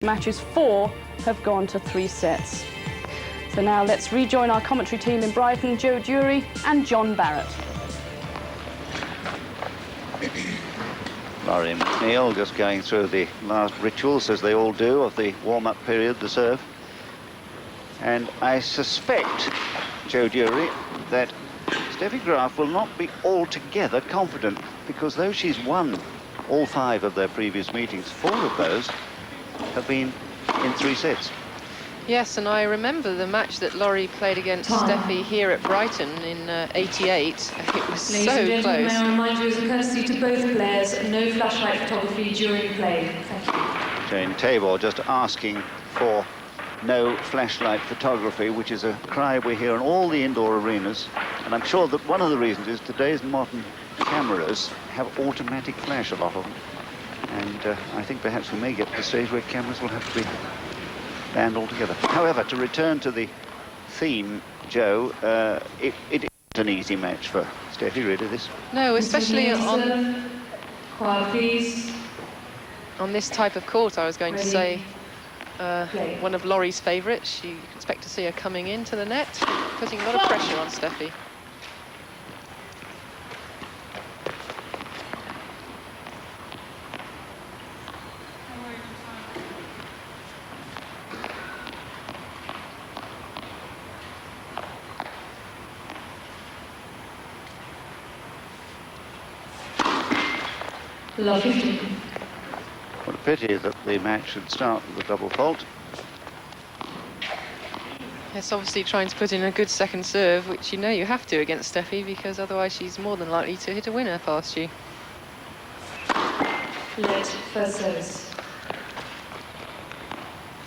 Matches 4 have gone to 3 sets. So now let's rejoin our commentary team in Brighton, Joe Dury and John Barrett. Laurie and McNeil just going through the last rituals, as they all do, of the warm-up period, the serve. And I suspect, Joe Dury, that Steffi Graf will not be altogether confident, because though she's won all 5 of their previous meetings, 4 of those have been in 3 sets. Yes, and I remember the match that Laurie played against Steffi here at Brighton in '88. It was so close. Ladies and gentlemen, may I remind you as a courtesy to both players, no flashlight photography during play. Thank you. Jane Tabor just asking for no flashlight photography, which is a cry we hear in all the indoor arenas. And I'm sure that one of the reasons is today's modern cameras have automatic flash, a lot of them. And I think perhaps we may get to the stage where cameras will have to be banned altogether. However, to return to the theme, Joe, it isn't an easy match for Steffi, really, this. No, especially on this type of court, I was going to say. One of Laurie's favourites. You expect to see her coming into the net, putting a lot of pressure on Steffi. What a pity that the match should start with a double fault. Yes, obviously trying to put in a good second serve, which you know you have to against Steffi, because otherwise she's more than likely to hit a winner past you. Let first service.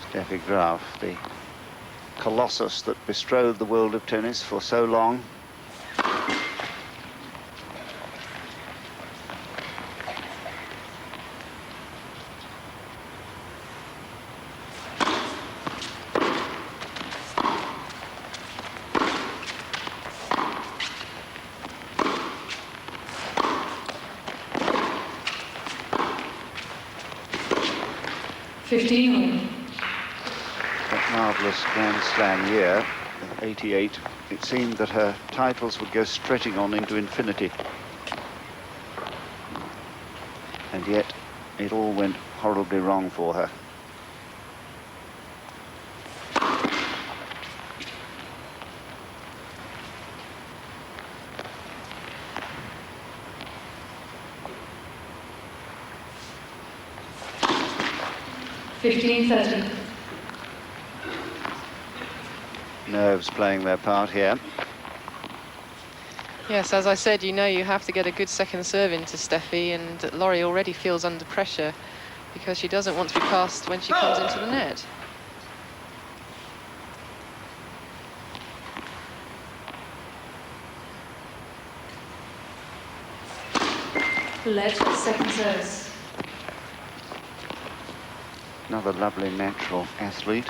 Steffi Graf, the colossus that bestrode the world of tennis for so long. That marvellous Grand Slam year, 88, it seemed that her titles would go stretching on into infinity. And yet, it all went horribly wrong for her. Nerves playing their part here. Yes, as I said, you know you have to get a good second serve into Steffi, and Laurie already feels under pressure because she doesn't want to be passed when she comes into the net. Let second service. Another lovely natural athlete,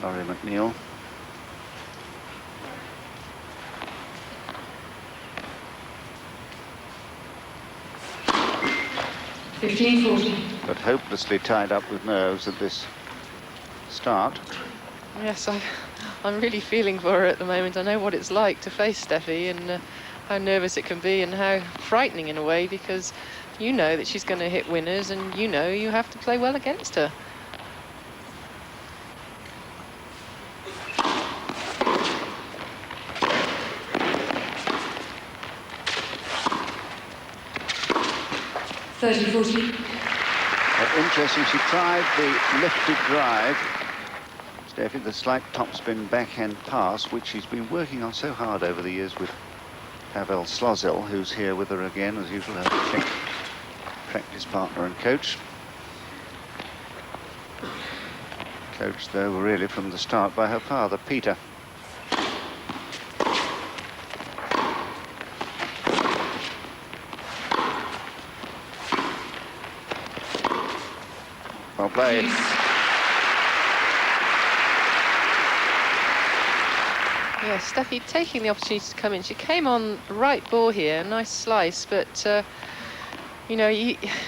Laurie McNeil. But hopelessly tied up with nerves at this start. Yes, I'm really feeling for her at the moment. I know what it's like to face Steffi, and how nervous it can be and how frightening in a way, because you know that she's going to hit winners, and you know you have to play well against her. Interesting, she tried the lifted drive. Steffi, the slight topspin backhand pass, which she's been working on so hard over the years with Pavel Slozil, who's here with her again, as usual, her Czech practice partner and coach. Coached, though, really from the start by her father, Peter. Well played. Yeah, Steffi taking the opportunity to come in. She came on right ball here, nice slice, but You know,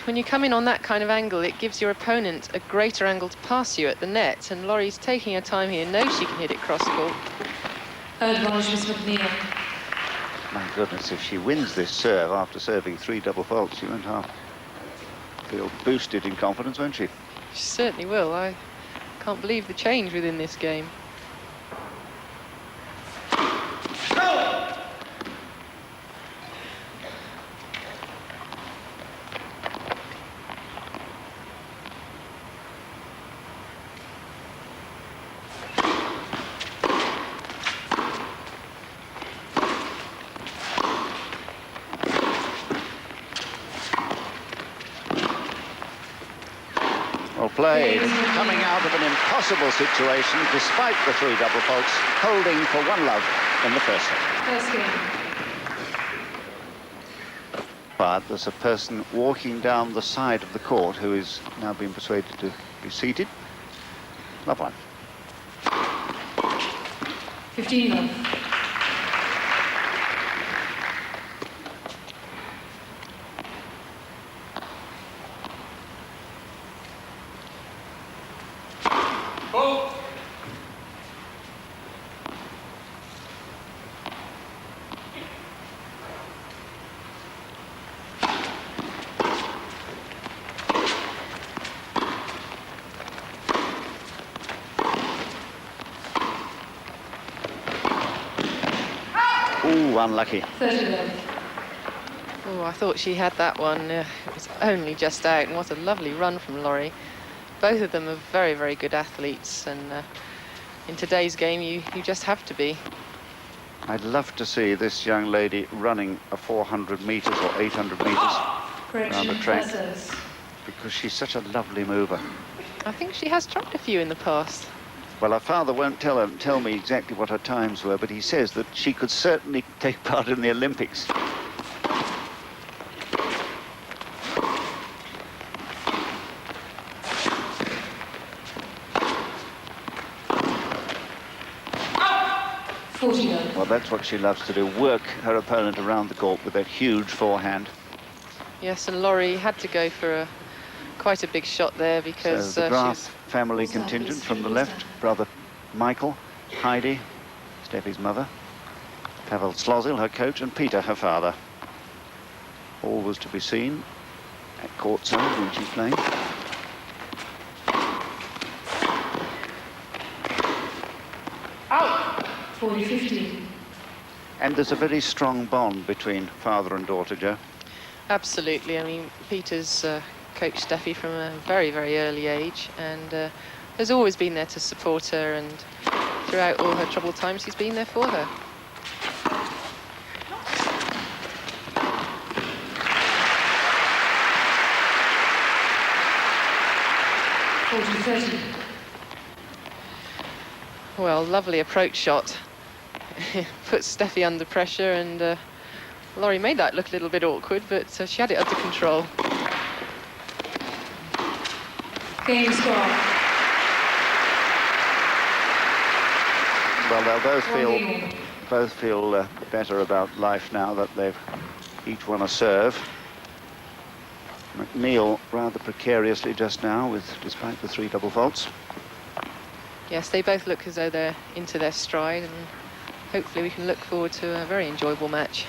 when you come in on that kind of angle, it gives your opponent a greater angle to pass you at the net, and Laurie's taking her time here, knows she can hit it cross-court. Advantage, Miss McNeil. My goodness, if she wins this serve after serving 3 double faults, she won't half feel boosted in confidence, won't she? She certainly will. I can't believe the change within this game. Well played, coming out of an impossible situation despite the 3 double faults, holding for 1-love in the first set. First game. But there's a person walking down the side of the court who is now being persuaded to be seated. Love one. 15-love. Ooh, unlucky. 30-love. Oh, I thought she had that one. It was only just out, and what a lovely run from Laurie. Both of them are very, very good athletes, and in today's game, you just have to be. I'd love to see this young lady running a 400 metres or 800 metres around the track, because she's such a lovely mover. I think she has tried a few in the past. Well, her father won't tell me exactly what her times were, but he says that she could certainly take part in the Olympics. Well, that's what she loves to do, work her opponent around the court with that huge forehand. Yes, and Laurie had to go for quite a big shot there because So the Graf she's... family contingent from the left, brother Michael, Heidi, Steffi's mother, Pavel Slozil, her coach, and Peter, her father. All was to be seen at courtside when she's playing. Out! 40-50. And there's a very strong bond between father and daughter, Joe. Absolutely. I mean, Peter's coached Steffi from a very, very early age, and has always been there to support her, and throughout all her troubled times, he's been there for her. Well, lovely approach shot. Puts Steffi under pressure, and Laurie made that look a little bit awkward, but she had it under control. Game score. Well, they'll both feel better about life now that they've each won a serve. McNeil rather precariously just now, despite the 3 double faults. Yes, they both look as though they're into their stride, and hopefully we can look forward to a very enjoyable match.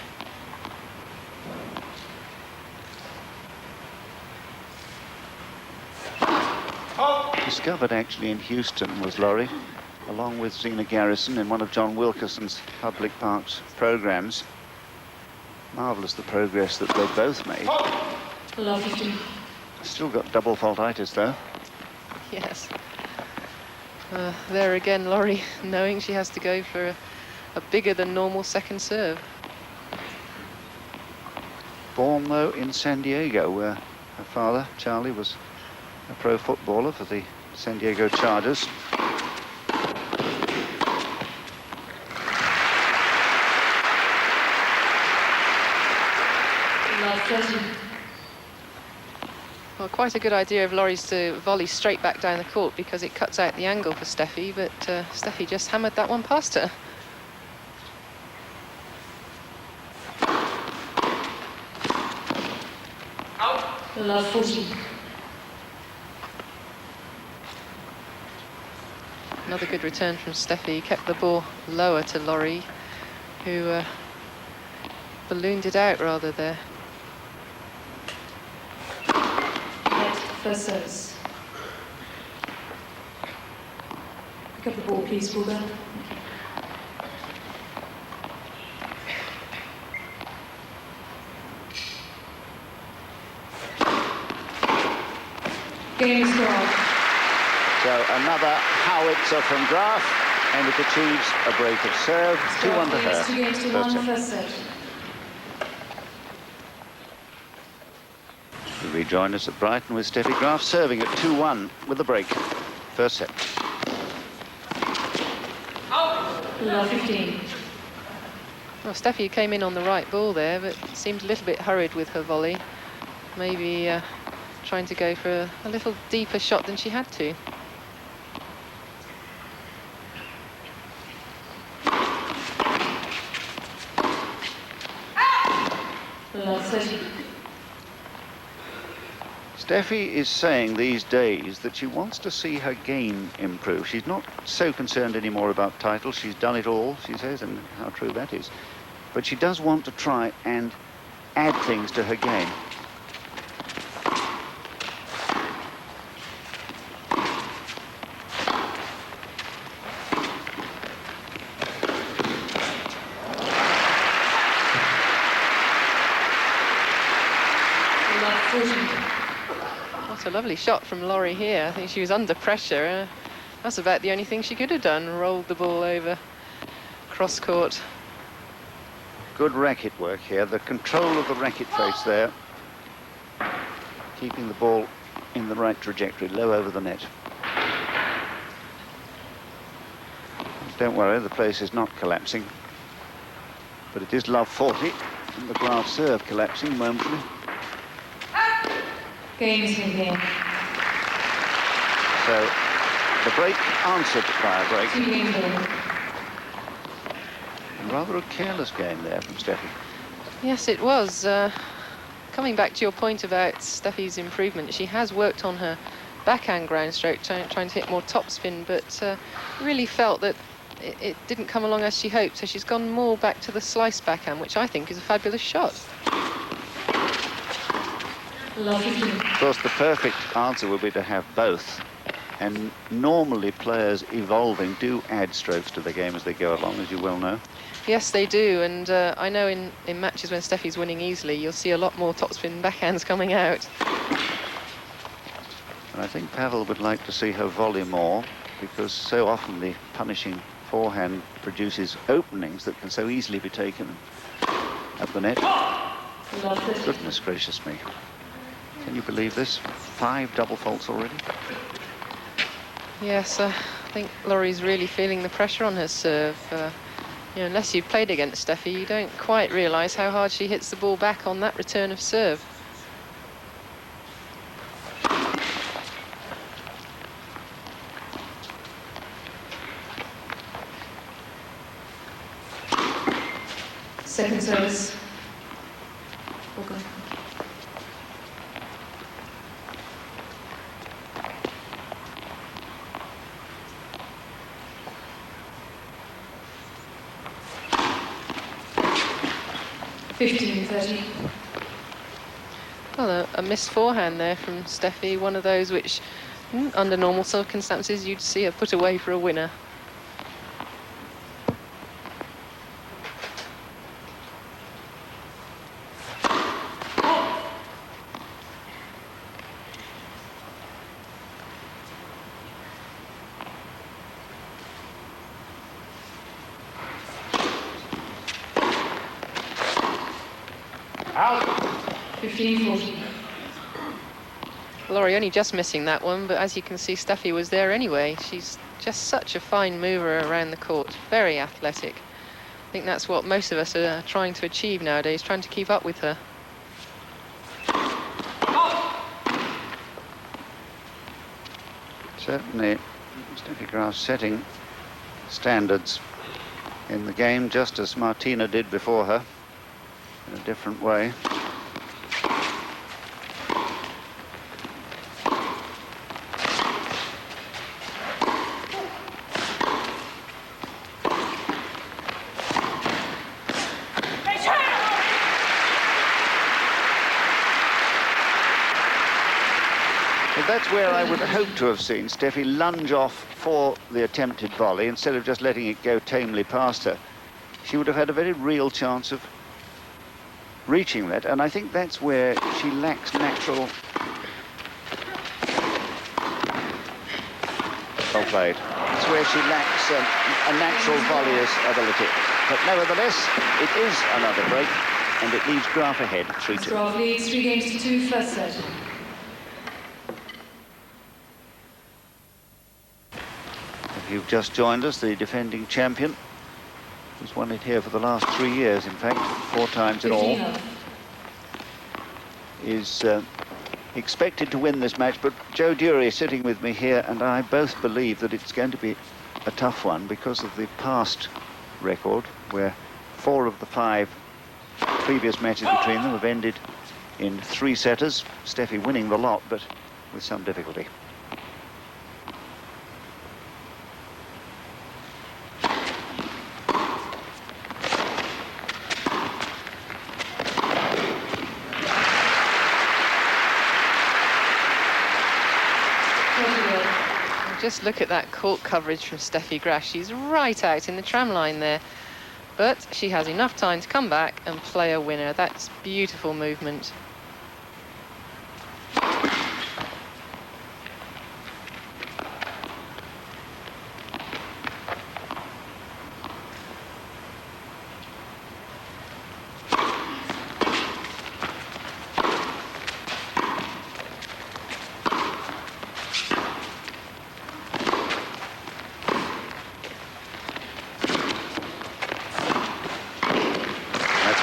Discovered actually in Houston was Laurie, along with Zena Garrison in one of John Wilkerson's Public Parks programs. Marvellous the progress that they both made. Lovely. Still got double faultitis though. Yes. There again, Laurie knowing she has to go for a bigger than normal second serve. Born though in San Diego, where her father, Charlie, was a pro footballer for the San Diego Chargers. Well, quite a good idea of Laurie's to volley straight back down the court, because it cuts out the angle for Steffi, but Steffi just hammered that one past her. Out. Love 40. Another good return from Steffi. Kept the ball lower to Laurie, who ballooned it out rather there. Net first service. Pick up the ball, please, Wilbur. Game is Graf. So another howitzer from Graf, and it achieves a break of serve. 2-1 to her. 2 games to 1, first set. We rejoin us at Brighton with Steffi Graf serving at 2-1 with the break. First set. Love 15. Well, Steffi came in on the right ball there, but seemed a little bit hurried with her volley. Maybe trying to go for a little deeper shot than she had to. Love 30. Steffi is saying these days that she wants to see her game improve. She's not so concerned anymore about titles. She's done it all, she says, and how true that is. But she does want to try and add things to her game. What a lovely shot from Laurie here. I think she was under pressure. That's about the only thing she could have done. Rolled the ball over cross court. Good racket work here. The control of the racket face there. Keeping the ball in the right trajectory, low over the net. Don't worry, the place is not collapsing. But it is love 40, and the Graf serve collapsing momentarily. Game is in here. So the break answered by a break. 2 game ball. Rather a careless game there from Steffi. Yes, it was. Coming back to your point about Steffi's improvement, she has worked on her backhand ground stroke, trying to hit more topspin, but really felt that it didn't come along as she hoped, so she's gone more back to the slice backhand, which I think is a fabulous shot. Love 15. Of course, the perfect answer would be to have both. And normally players evolving do add strokes to the game as they go along, as you well know. Yes, they do, and I know in matches when Steffi's winning easily, you'll see a lot more topspin backhands coming out. And I think Pavel would like to see her volley more, because so often the punishing forehand produces openings that can so easily be taken at the net. Love 30. Goodness gracious me. Can you believe this? 5 double faults already? Yes, I think Laurie's really feeling the pressure on her serve. You know, unless you've played against Steffi, you don't quite realise how hard she hits the ball back on that return of serve. Second service. Okay. Well, a missed forehand there from Steffi, one of those which, under normal circumstances, you'd see her put away for a winner. Out. 15-40. Laurie only just missing that one, but as you can see, Steffi was there anyway. She's just such a fine mover around the court, very athletic. I think that's what most of us are trying to achieve nowadays, trying to keep up with her. Certainly, Steffi Graf setting standards in the game, just as Martina did before her, in a different way. that's where I would hope to have seen Steffi lunge off for the attempted volley instead of just letting it go tamely past her. She would have had a very real chance of reaching that, and I think that's where she lacks natural... Well played. It's where she lacks a natural volleyer's ability. But nevertheless, it is another break, and it leaves Graf ahead 3-2. Graf leads 3-2 first set. If you've just joined us, the defending champion has won it here for the last 3 years, in fact, 4 times in all, is expected to win this match, but Joe Dury is sitting with me here, and I both believe that it's going to be a tough one because of the past record, where 4 of the 5 previous matches between them have ended in 3-setters. Steffi winning the lot, but with some difficulty. Just look at that court coverage from Steffi Graf. She's right out in the tram line there. But she has enough time to come back and play a winner. That's beautiful movement.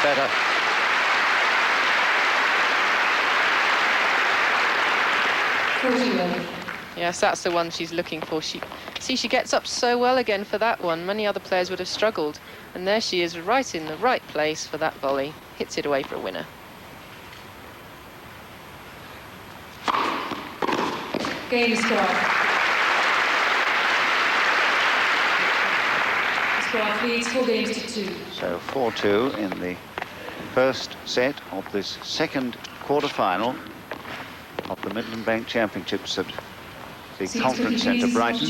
Better. Yes, that's the one she's looking for. She gets up so well again for that one. Many other players would have struggled. And there she is, right in the right place for that volley. Hits it away for a winner. Game start. Graf leads 4-2. So 4-2 in the first set of this second quarter-final of the Midland Bank Championships at the Conference Centre, Brighton.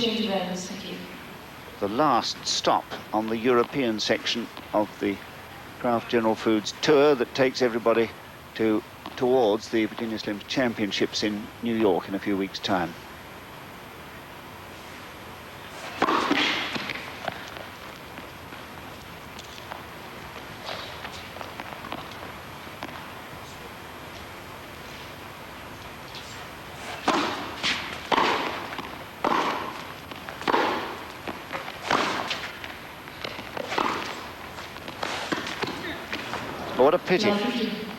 The last stop on the European section of the Graf General Foods tour that takes everybody towards the Virginia Slims Championships in New York in a few weeks' time. What a pity.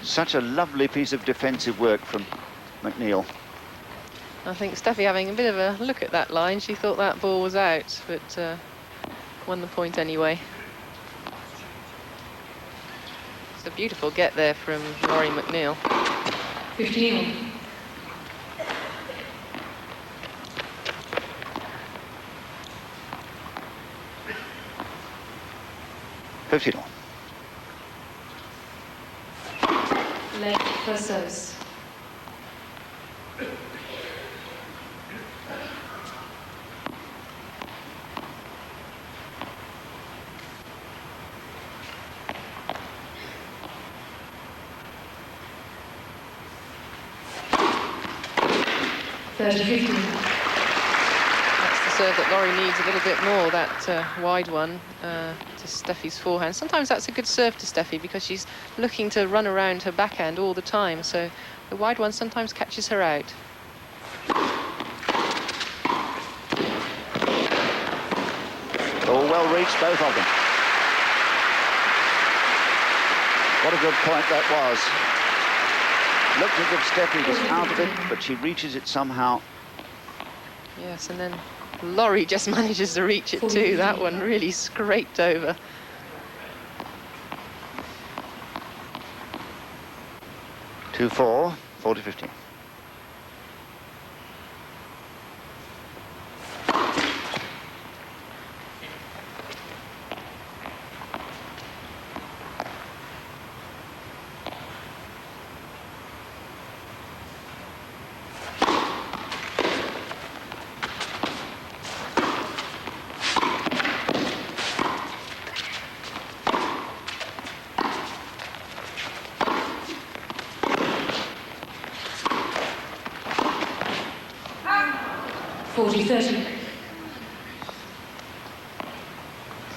Such a lovely piece of defensive work from McNeil. I think Steffi having a bit of a look at that line. She thought that ball was out, but won the point anyway. It's a beautiful get there from Laurie McNeil. 15. Leg first service. That's the serve that Laurie needs a little bit more, that wide one to Steffi's forehand. Sometimes that's a good serve to Steffi because she's looking to run around her backhand all the time, so the wide one sometimes catches her out. Oh, well reached, both of them. What a good point that was. Looked as if Steffi was out of it, but she reaches it somehow. Yes, and then Laurie just manages to reach it too. That one really scraped over. Two, 4, 40-15.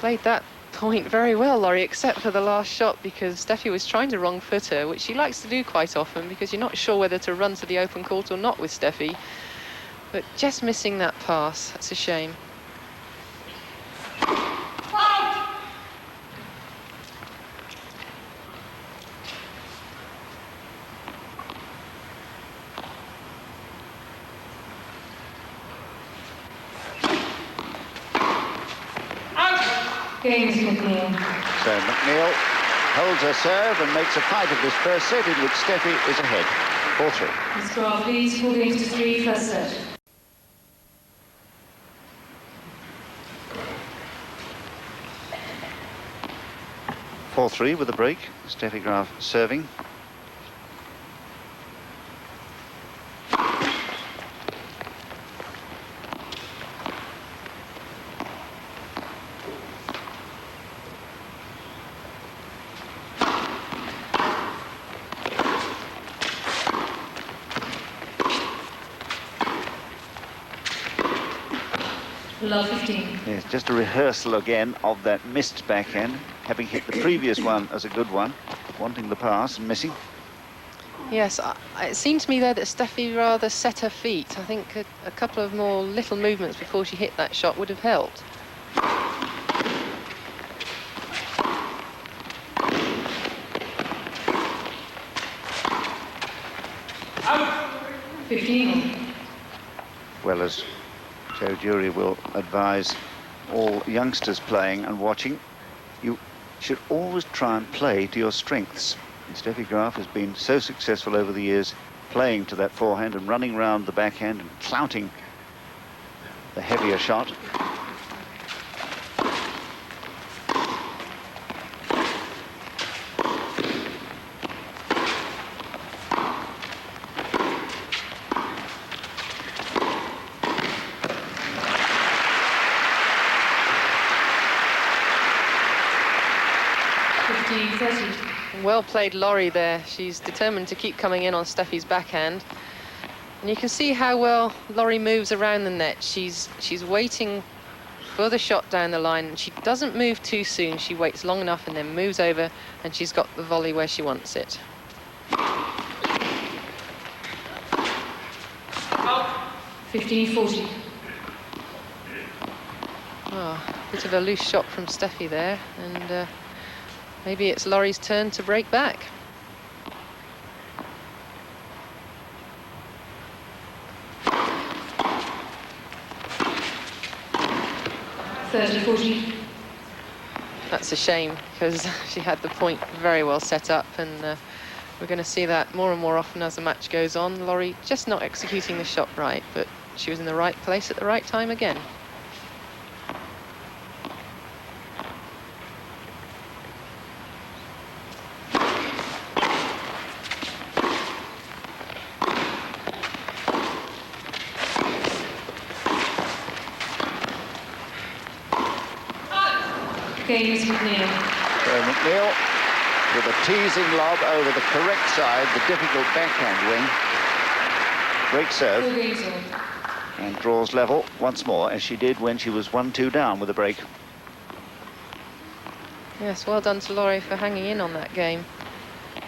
played that point very well, Laurie, except for the last shot, because Steffi was trying to wrong foot her, which she likes to do quite often because you're not sure whether to run to the open court or not with Steffi. But just missing that pass, that's a shame. Game is McNeil. So McNeil holds her serve and makes a fight of this first set in which Steffi is ahead. 4-3. Miss Graf leads 4 games to 3, first set. (4-3) with a break. Steffi Graf serving. Love 15. Yes, just a rehearsal again of that missed backhand, having hit the previous one as a good one, wanting the pass and missing. Yes, it seemed to me there that Steffi rather set her feet. I think a couple of more little movements before she hit that shot would have helped. Out. 15. Well, as Joe Jury will advise all youngsters playing and watching, you should always try and play to your strengths. And Steffi Graf has been so successful over the years playing to that forehand and running round the backhand and clouting the heavier shot. Well played, Laurie, there. She's determined to keep coming in on Steffi's backhand. And you can see how well Laurie moves around the net. She's waiting for the shot down the line. And she doesn't move too soon. She waits long enough and then moves over, and she's got the volley where she wants it. 15-40. Oh, bit of a loose shot from Steffi there, and maybe it's Laurie's turn to break back. That's a shame, because she had the point very well set up, and we're going to see that more and more often as the match goes on. Laurie just not executing the shot right, but she was in the right place at the right time again. Game is McNeil. So McNeil with a teasing lob over the correct side, the difficult backhand wing. Break serve. 4 games all. And draws level once more, as she did when she was 1-2 down with a break. Yes, well done to Laurie for hanging in on that game.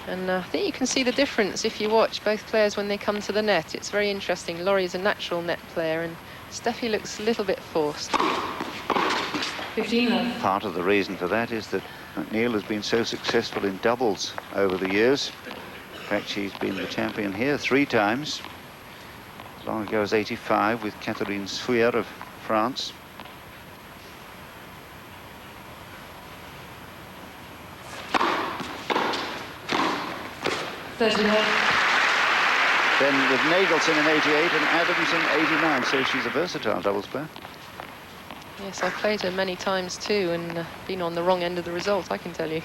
And I think you can see the difference if you watch both players when they come to the net. It's very interesting. Laurie is a natural net player, and Steffi looks a little bit forced. 15 love. Part of the reason for that is that McNeil has been so successful in doubles over the years. In fact, she's been the champion here 3 times. As long ago as '85 with Catherine Suyer of France. Then with Nagelson in '88 and Adams in '89, so she's a versatile doubles player. Yes, I've played her many times too, and been on the wrong end of the result, I can tell you.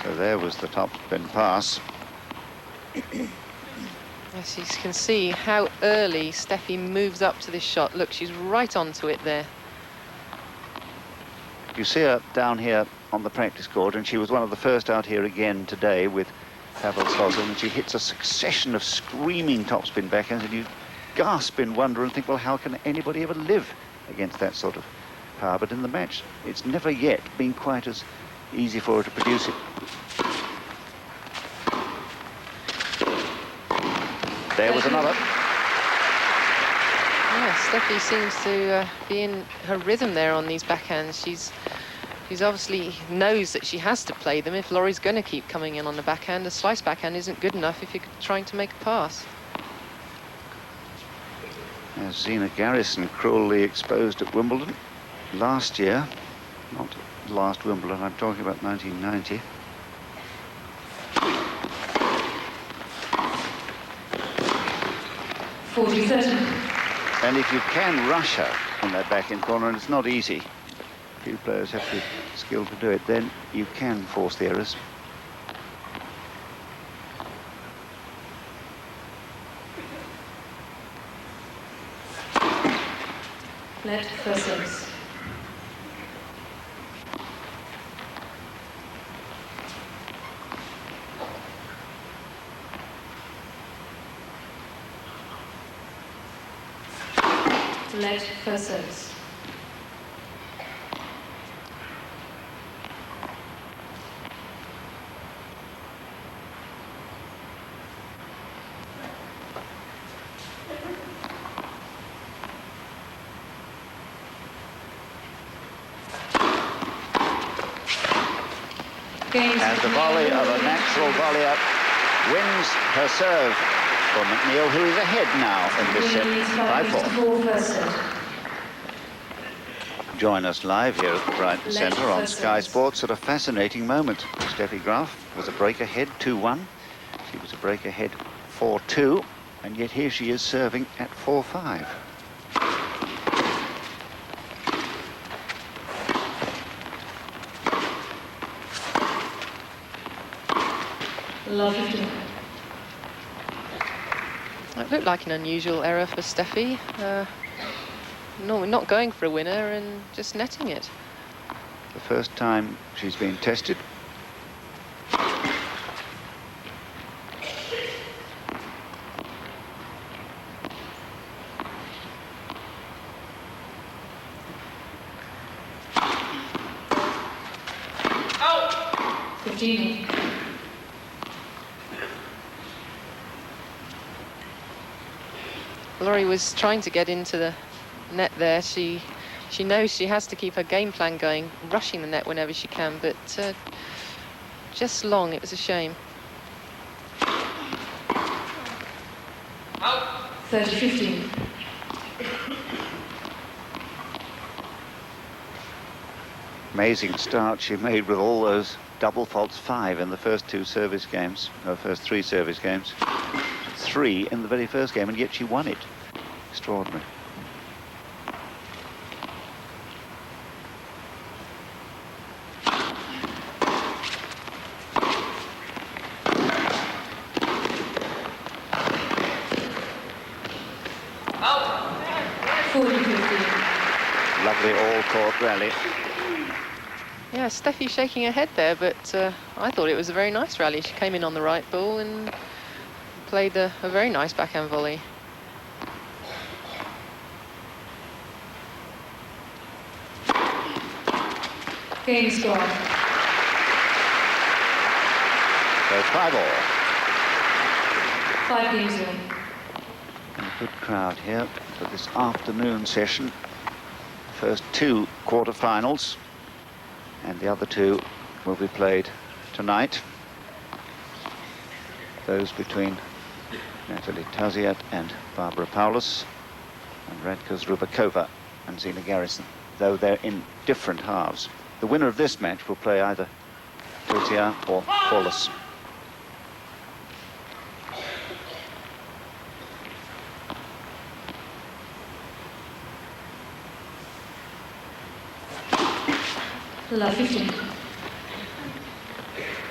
So there was the top spin pass. Yes, you can see how early Steffi moves up to this shot. Look, she's right onto it there. You see her down here on the practice court, and she was one of the first out here again today with Pavel Sozin, and she hits a succession of screaming topspin backhands, and you gasp in wonder and think, well, how can anybody ever live against that sort of power? But in the match, it's never yet been quite as easy for her to produce it. There was another. Yeah, Steffi seems to be in her rhythm there on these backhands. She's obviously knows that she has to play them if Laurie's going to keep coming in on the backhand. A slice backhand isn't good enough if you're trying to make a pass. As Zina Garrison cruelly exposed at Wimbledon last year, not last Wimbledon, I'm talking about 1990. And if you can rush her in that backhand corner, and it's not easy, few players have the skill to do it, then you can force the errors. Let first service. Let first service. And the volley of a natural volley up wins her serve for McNeil, who is ahead now in this set, 5-4. Join us live here at the Brighton Centre on Sky Sports at a fascinating moment. Steffi Graf was a break ahead 2-1. She was a break ahead 4-2, and yet here she is serving at 4-5. It looked like an unusual error for Steffi. No, not going for a winner and just netting it. The first time she's been tested. Out! 15. Laurie was trying to get into the net there. She knows she has to keep her game plan going, rushing the net whenever she can, but just long. It was a shame. Out. 30-15. Amazing start she made with all those double faults, 5 in the first 2 service games, her first 3 service games, 3 in the very first game, and yet she won it. Extraordinary. Out. 40-15. Lovely all-court rally. Yeah, Steffi shaking her head there, but I thought it was a very nice rally. She came in on the right ball and played a very nice backhand volley. Game score. So 5-all. 5 games in. And a good crowd here for this afternoon session. First 2 quarterfinals, and the other 2 will be played tonight. Those between Natalie Taziat and Barbara Paulus, and Radka Zrubakova and Zina Garrison, though they're in different halves. The winner of this match will play either Taziat or Paulus. Love 15.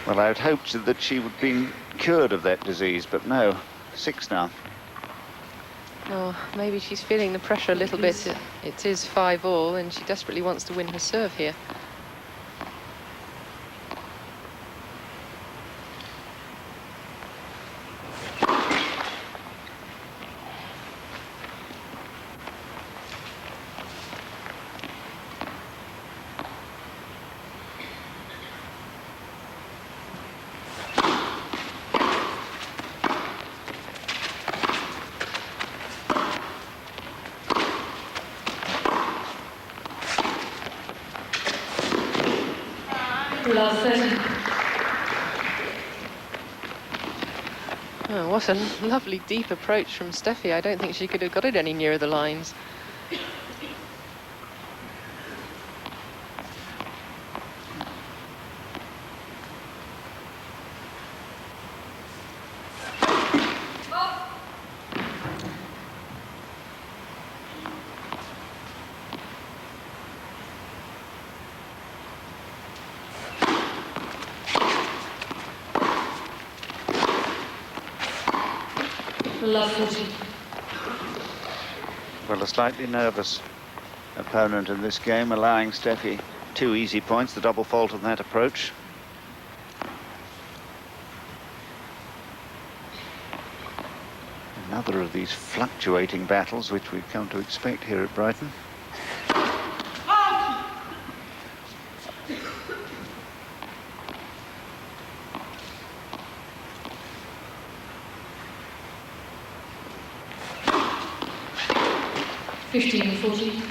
Well, I had hoped that she would be cured of that disease, but no, 6 now. Oh, maybe she's feeling the pressure a little bit. It is 5-all, and she desperately wants to win her serve here. Love 30. Oh, what a lovely deep approach from Steffi. I don't think she could have got it any nearer the lines. Love 40. Well, a slightly nervous opponent in this game, allowing Steffi 2 easy points, the double fault of that approach. Another of these fluctuating battles which we've come to expect here at Brighton. 15 40.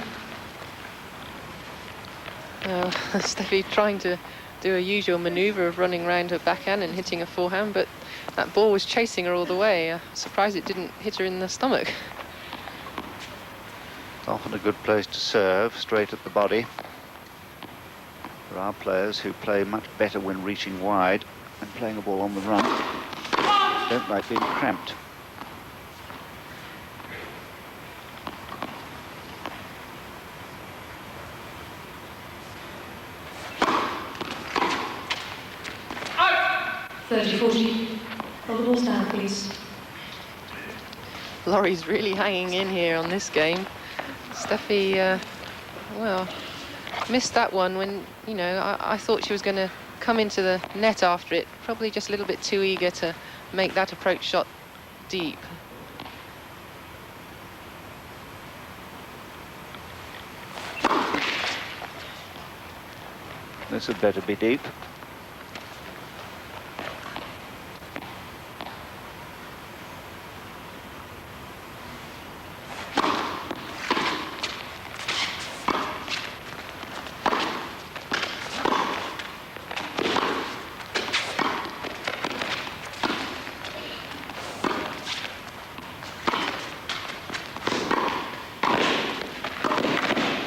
Steffi trying to do a usual manoeuvre of running round her backhand and hitting a forehand, but that ball was chasing her all the way. Surprised it didn't hit her in the stomach. It's often a good place to serve, straight at the body. There are players who play much better when reaching wide and playing a ball on the run. Don't like being cramped. Hold the balls down, please. Laurie's really hanging in here on this game. Steffi, well, missed that one when, you know, I thought she was going to come into the net after it. Probably just a little bit too eager to make that approach shot deep. This had better be deep.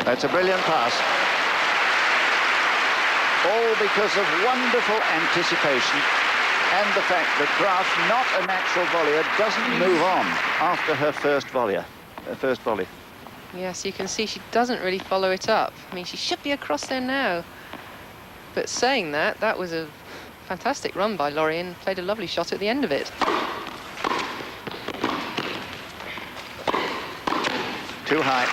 That's a brilliant pass. All because of wonderful anticipation and the fact that Graf, not a natural volleyer, doesn't move on after her first volley. Yes, you can see she doesn't really follow it up. I mean, she should be across there now. But saying that, that was a fantastic run by Laurie and played a lovely shot at the end of it. Too high.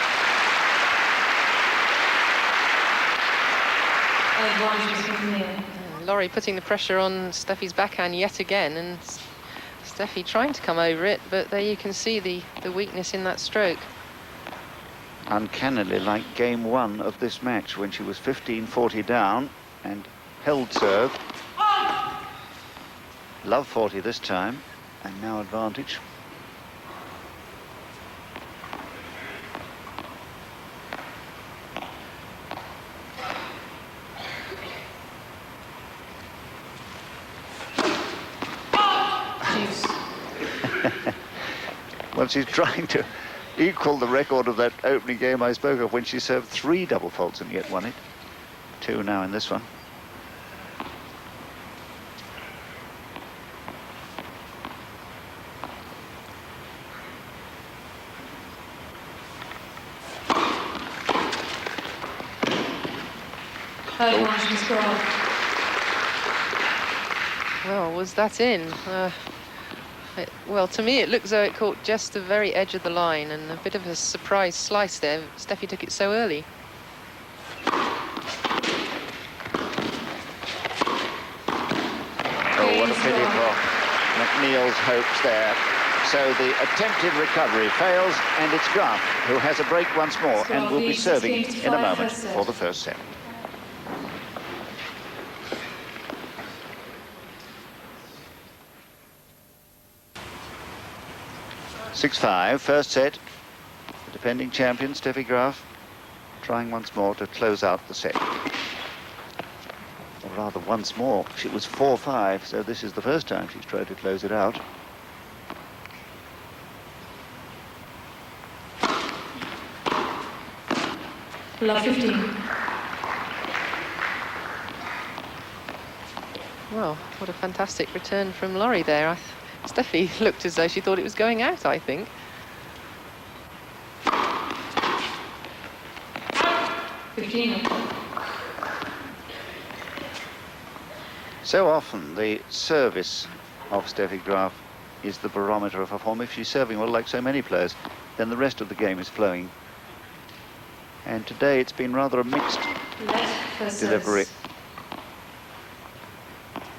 Laurie putting the pressure on Steffi's backhand yet again, and Steffi trying to come over it, but there you can see the weakness in that stroke. Uncannily like game one of this match when she was 15-40 down and held serve. Love 40 this time, and now advantage. Well, she's trying to equal the record of that opening game I spoke of when she served 3 double faults and yet won it. 2 now in this one. Well, was that in? Well, to me, it looked as though it caught just the very edge of the line, and a bit of a surprise slice there. Steffi took it so early. Oh, what a pity for McNeil's hopes there. So the attempted recovery fails, and it's Graf who has a break once more and will be serving in a moment for the first set. 6-5, first set. The defending champion, Steffi Graf, trying once more to close out the set. rather once more. It was 4-5, so this is the first time she's tried to close it out. Love 15. Well, what a fantastic return from Laurie there. Steffi looked as though she thought it was going out, I think. So often the service of Steffi Graf is the barometer of her form. If she's serving well, like so many players, then the rest of the game is flowing. And today it's been rather a mixed delivery.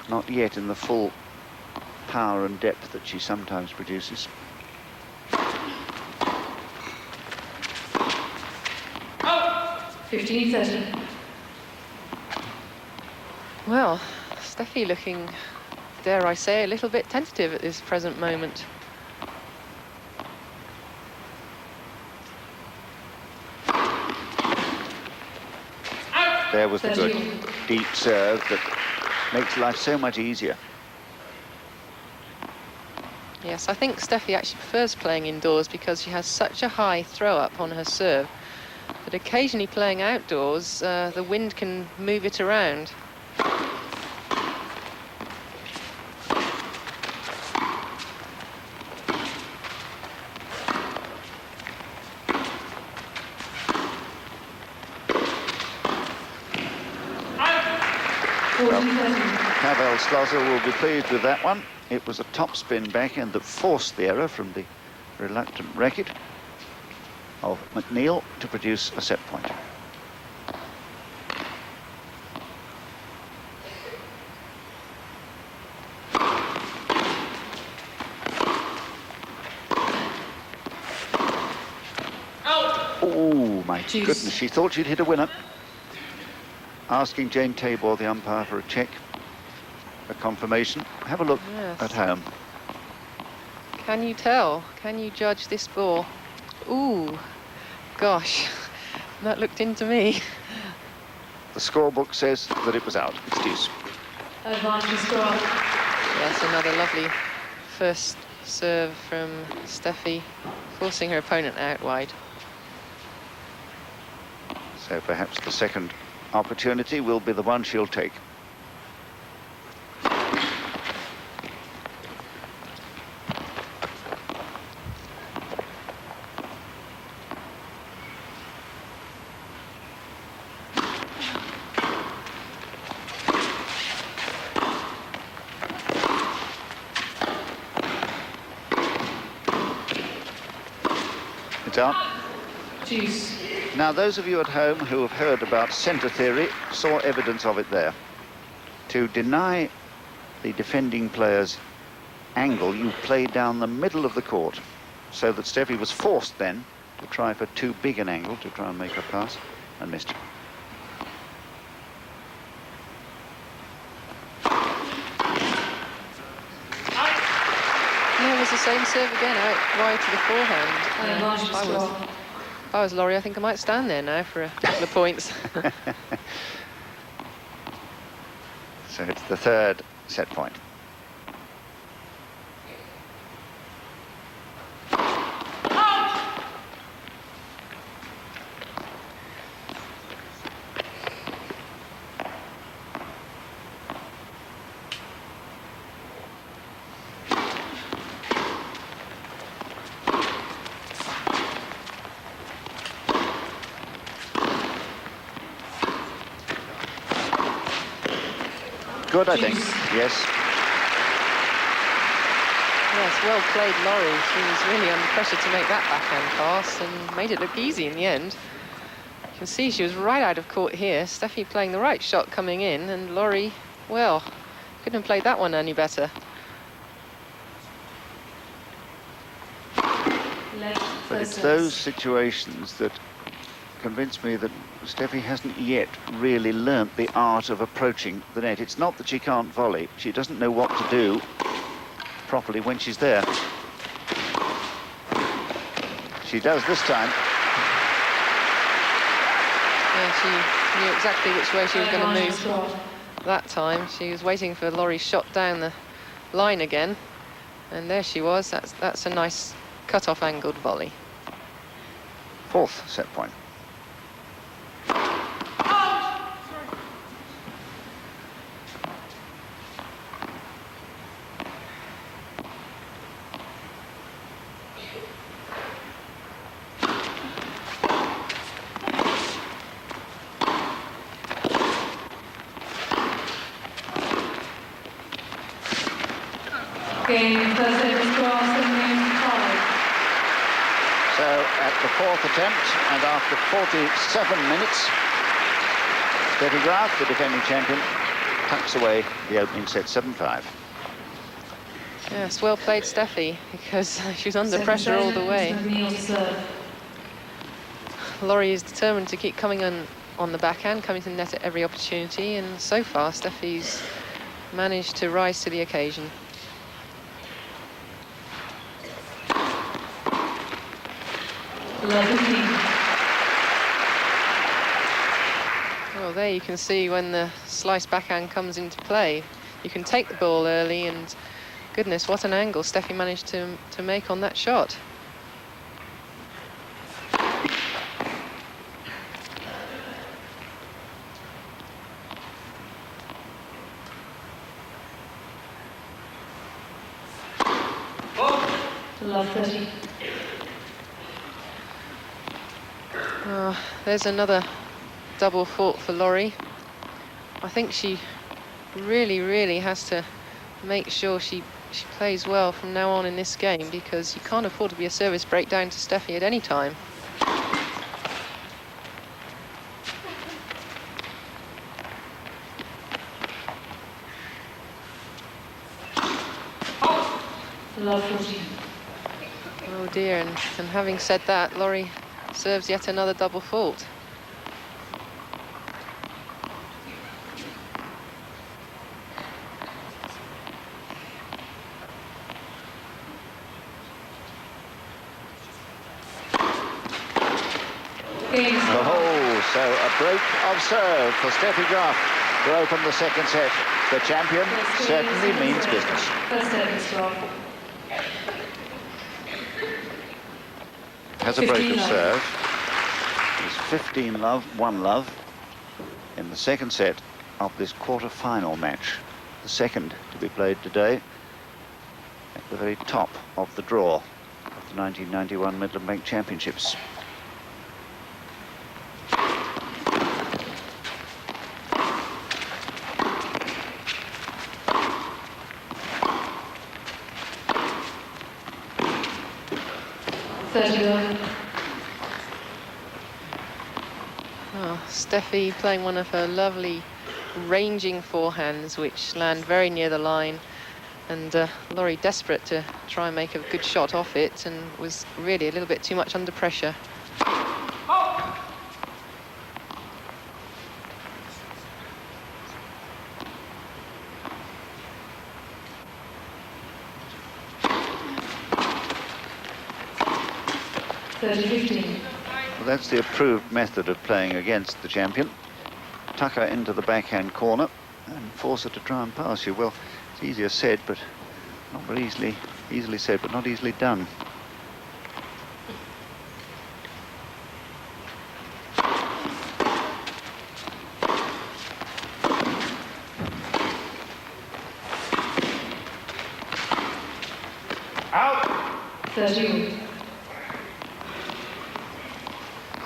Not yet in the full power and depth that she sometimes produces. Oh! 15-30. Well, Steffi looking, dare I say, a little bit tentative at this present moment. There was the good deep serve that makes life so much easier. Yes, I think Steffi actually prefers playing indoors because she has such a high throw-up on her serve that occasionally playing outdoors, the wind can move it around. Pavel Slosser will be pleased with that one. It was a topspin backhand that forced the error from the reluctant racket of McNeil to produce a set point. Oh my goodness, she thought she'd hit a winner. Asking Jane Tabor, the umpire, for a check, a confirmation. Have a look at home. Can you tell? Can you judge this ball? Ooh, gosh, that looked into me. The scorebook says that it was out. It's deuce. Advantage score. Yes, another lovely first serve from Steffi, forcing her opponent out wide. So perhaps the second opportunity will be the one she'll take. It's out. Juice. Now, those of you at home who have heard about centre theory saw evidence of it there. To deny the defending player's angle, you play down the middle of the court, so that Steffi was forced then to try for too big an angle to try and make her pass, and missed. Yeah, it was the same serve again, out wide to the forehand. If I was Laurie, I think I might stand there now for a couple of points. So it's the third set point. Good, I think. Yes. Yes, well played, Laurie. She was really under pressure to make that backhand pass and made it look easy in the end. You can see she was right out of court here. Steffi playing the right shot coming in, and Laurie, well, couldn't have played that one any better. But it's those situations that convince me that Steffi hasn't yet really learnt the art of approaching the net. It's not that she can't volley, she doesn't know what to do properly when she's there. She does this time. Yeah, she knew exactly which way she was going to move. that time. She was waiting for Laurie's shot down the line again, and there she was. That's a nice cut-off angled volley. Fourth set point. Game first service Graf, 7-5. So at the fourth attempt, and after 47 minutes, Steffi Graf, the defending champion, tucks away the opening set 7-5. Yes, well played, Steffi, because she was under pressure all the way. Laurie is determined to keep coming on the backhand, coming to the net at every opportunity, and so far Steffi's managed to rise to the occasion. Well, there you can see when the slice backhand comes into play. You can take the ball early, and goodness, what an angle Steffi managed to make on that shot. Love 30. There's another double fault for Laurie. I think she really has to make sure she plays well from now on in this game, because you can't afford to be a service breakdown to Steffi at any time. Love 40. Oh dear, and having said that, Laurie serves yet another double fault. Oh, so a break of serve for Steffi Graf to open the second set. The champion certainly means business. First service Graf. Has a break of 15 serve. It's 15 love, 1 love in the second set of this quarter-final match. The second to be played today at the very top of the draw of the 1991 Midland Bank Championships. Steffi playing one of her lovely ranging forehands, which land very near the line, and Laurie desperate to try and make a good shot off it, and was really a little bit too much under pressure. Well, that's the approved method of playing against the champion. Tuck her into the backhand corner and force her to try and pass you. Well, it's easier said, but not very easily said, but not easily done. Out. 30.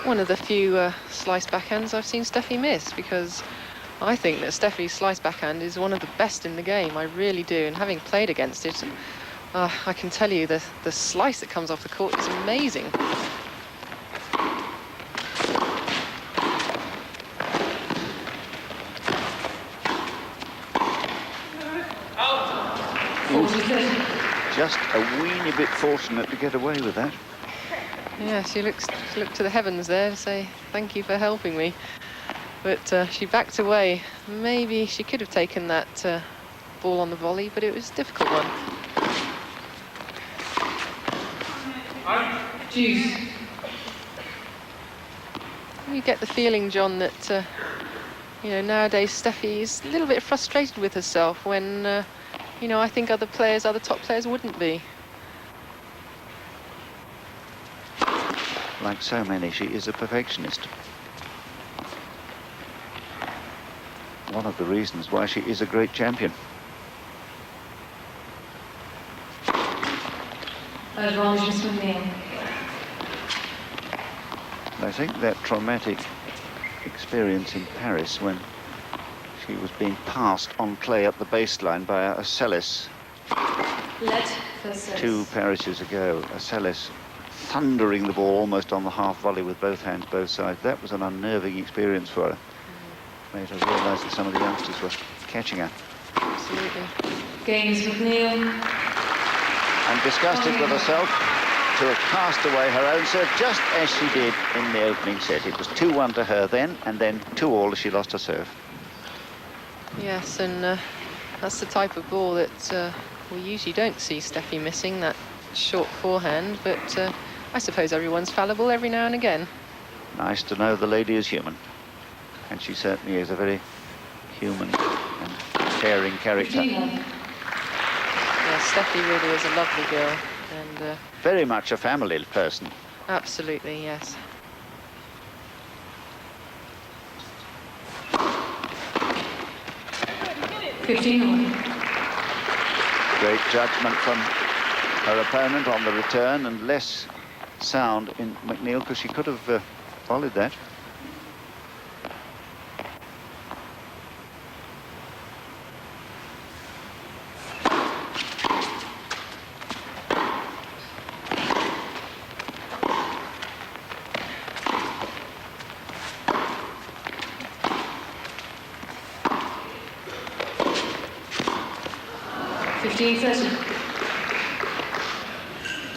One of the few slice backhands I've seen Steffi miss, because I think that Steffi's slice backhand is one of the best in the game. I really do, and having played against it, I can tell you the slice that comes off the court is amazing. Just a weeny bit fortunate to get away with that. Yeah, she looked to the heavens there to say thank you for helping me, but she backed away. Maybe she could have taken that ball on the volley, but it was a difficult one. Juice. You get the feeling, John, that You know, nowadays Steffi is a little bit frustrated with herself when, you know, I think other top players wouldn't be. Like so many, she is a perfectionist. One of the reasons why she is a great champion. Advantage, Miss McNeil. I think that traumatic experience in Paris when she was being passed on clay up the baseline by a Celis Let first service. 2 Parises ago, a Celis thundering the ball almost on the half volley with both hands, both sides. That was an unnerving experience for her. Made her realise that some of the youngsters were catching her. Absolutely. Games McNeil. And disgusted with herself to have cast away her own serve just as she did in the opening set. It was 2-1 to her then, and then 2-all as she lost her serve. Yes, and that's the type of ball that we usually don't see Steffi missing, that short forehand, but I suppose everyone's fallible every now and again. Nice to know the lady is human. And she certainly is a very human and caring character. Yeah, Steffi really is a lovely girl, and Very much a family person. absolutely, yes. $15. Great judgment from her opponent on the return, and less sound in McNeil, because she could have volleyed that.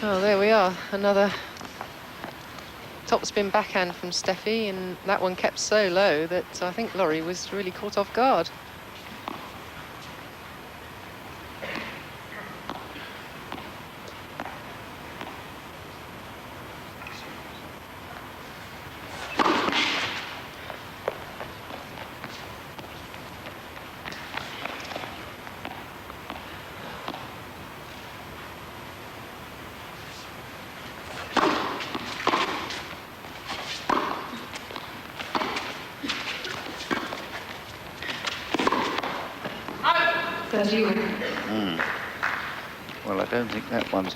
Oh, there we are. Another topspin backhand from Steffi, and that one kept so low that I think Laurie was really caught off guard. Well, I don't think that one's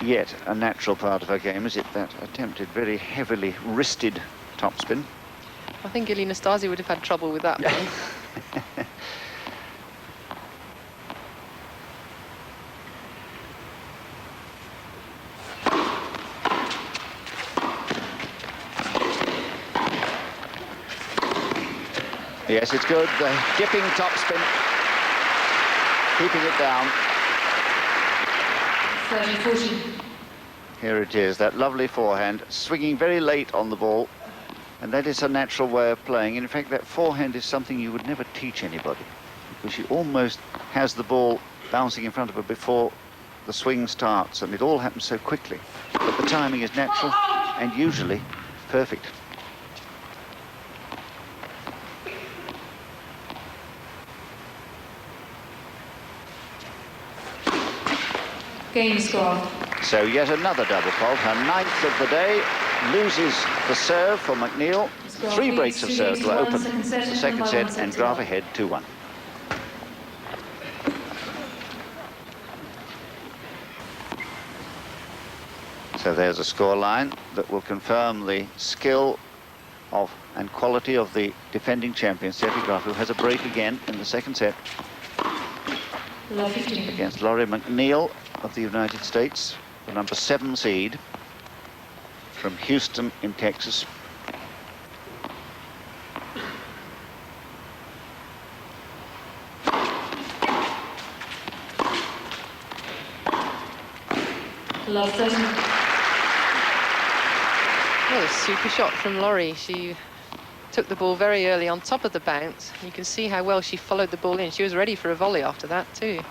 yet a natural part of her game, is it? That attempted very heavily wristed topspin. I think Elina Stasi would have had trouble with that one. Yes, it's good. The dipping topspin, keeping it down. 30-40. Here it is, that lovely forehand, swinging very late on the ball. And that is a natural way of playing. In fact, that forehand is something you would never teach anybody, because she almost has the ball bouncing in front of her before the swing starts, and it all happens so quickly. But the timing is natural and usually perfect. Game score. So yet another double fault, her 9th of the day, loses the serve for McNeil. 3 breaks of serve to open the second set, and Graf ahead 2-1. So there's a score line that will confirm the skill of and quality of the defending champion, Steffi Graf, who has a break again in the second set against Laurie McNeil of the United States, the number 7 seed from Houston in Texas. Love 30. Well, a super shot from Laurie. She took the ball very early on top of the bounce. You can see how well she followed the ball in. She was ready for a volley after that too.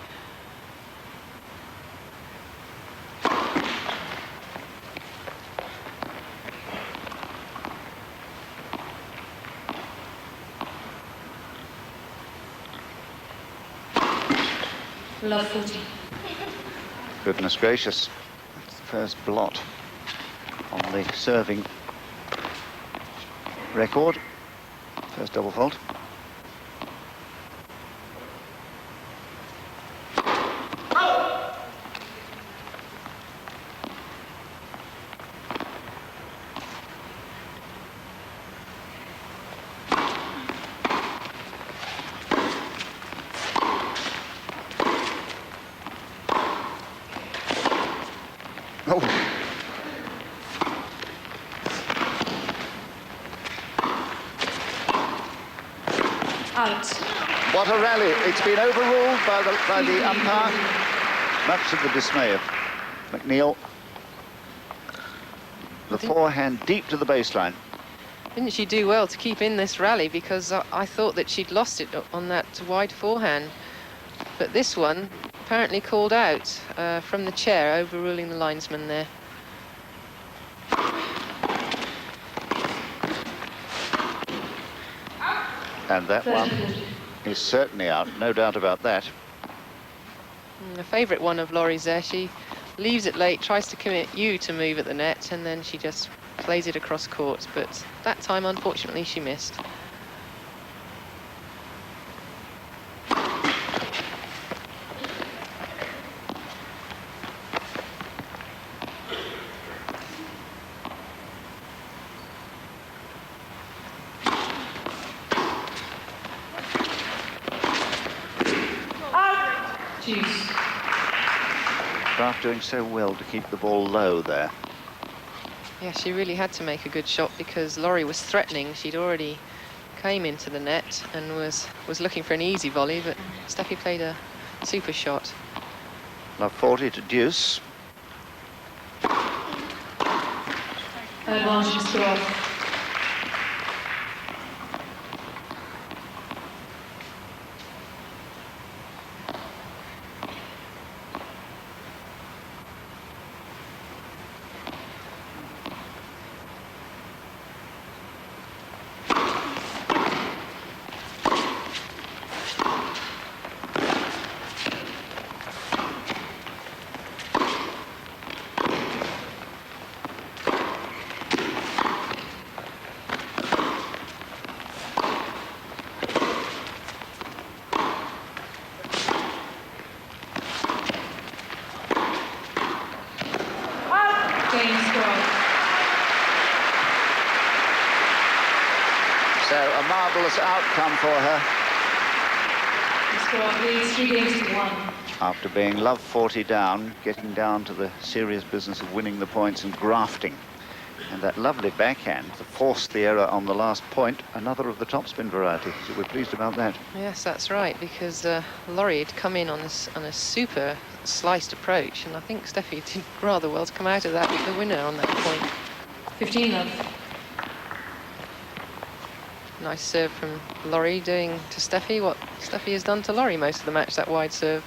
Love 40. Goodness gracious. That's the first blot on the serving record. First double fault. Oh. Out. What a rally. It's been overruled by the umpire, much to the dismay of McNeil. The forehand deep to the baseline. Didn't she do well to keep in this rally, because I thought that she'd lost it on that wide forehand. But this one apparently called out from the chair, overruling the linesman there. And that one is certainly out, no doubt about that. A favourite one of Laurie's there. She leaves it late, tries to commit you to move at the net, and then she just plays it across court. But that time, unfortunately, she missed. Graf doing so well to keep the ball low there. Yeah, she really had to make a good shot, because Laurie was threatening. She'd already came into the net and was looking for an easy volley, but Steffi played a super shot. Love 40 to deuce. Advantage to Graf. So a marvellous outcome for her. Graf leads 3 games to 1. After being love 40 down, getting down to the serious business of winning the points and grafting. And that lovely backhand to force the error on the last point, another of the topspin variety. So we're pleased about that. Yes, that's right, because Laurie had come in on a super sliced approach, and I think Steffi did rather well to come out of that with the winner on that point. 15 love. Nice serve from Laurie, doing to Steffi what Steffi has done to Laurie most of the match, that wide serve.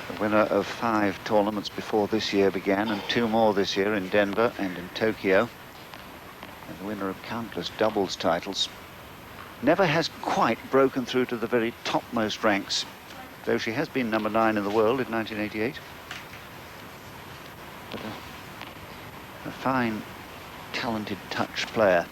The winner of 5 tournaments before this year began, and 2 more this year in Denver and in Tokyo. And the winner of countless doubles titles. Never has quite broken through to the very topmost ranks, though she has been number 9 in the world in 1988. But a fine, talented touch player.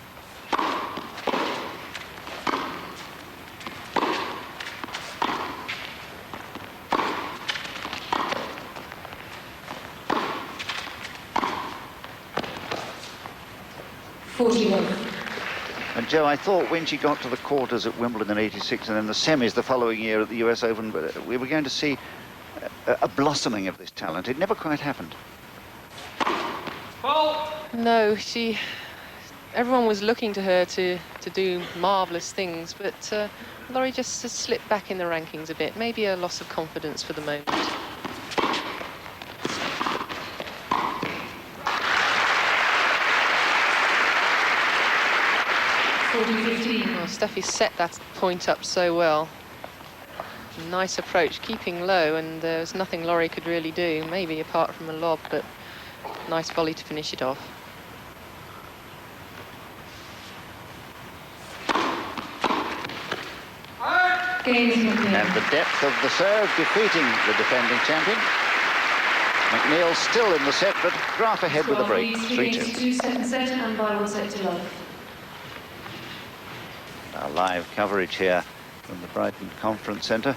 And Joe, I thought when she got to the quarters at Wimbledon in '86 and then the semis the following year at the US Open, we were going to see a blossoming of this talent. It never quite happened. No, everyone was looking to her to do marvellous things, but Laurie just slipped back in the rankings a bit. Maybe a loss of confidence for the moment. 42-15. Well, Steffi set that point up so well. Nice approach, keeping low, and there's nothing Laurie could really do, maybe apart from a lob, but nice volley to finish it off. Games McNeil. And the depth of the serve defeating the defending champion. McNeil still in the set, but Graf ahead with a break, 3-2. 2 second set and by 1 set to love. Our live coverage here from the Brighton Conference Centre,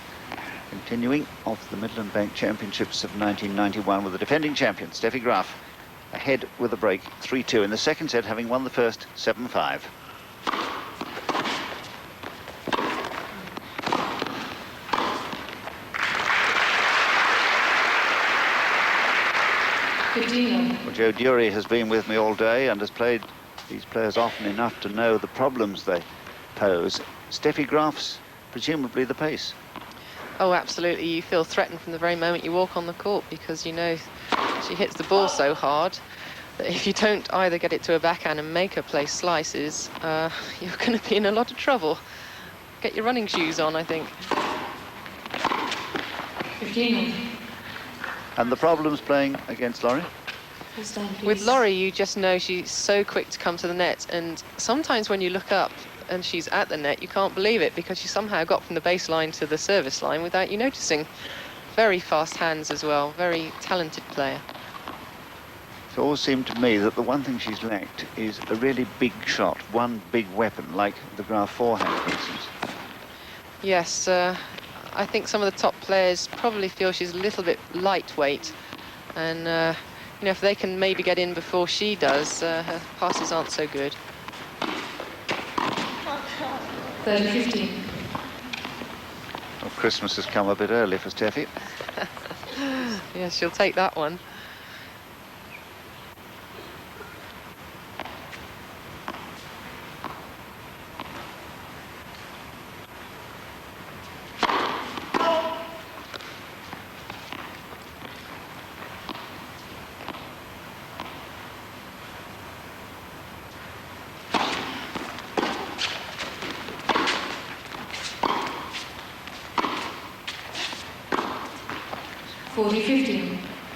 continuing off the Midland Bank Championships of 1991 with the defending champion, Steffi Graf, ahead with a break, 3-2 in the second set, having won the first 7-5. Well, Joe Dury has been with me all day and has played these players often enough to know the problems they pose. Steffi Graf's presumably the pace. Oh, absolutely. You feel threatened from the very moment you walk on the court, because you know she hits the ball so hard that if you don't either get it to a backhand and make her play slices, you're going to be in a lot of trouble. Get your running shoes on, I think. 15. And the problems playing against Laurie? With Laurie, you just know she's so quick to come to the net, and sometimes when you look up and she's at the net, you can't believe it, because she somehow got from the baseline to the service line without you noticing. Very fast hands as well, very talented player. It always seemed to me that the one thing she's lacked is a really big shot, one big weapon, like the Graf forehand, for instance. Yes, I think some of the top players probably feel she's a little bit lightweight, and you know, if they can maybe get in before she does, her passes aren't so good. 30-15. Well, Christmas has come a bit early for Steffi. Yes, she'll take that one.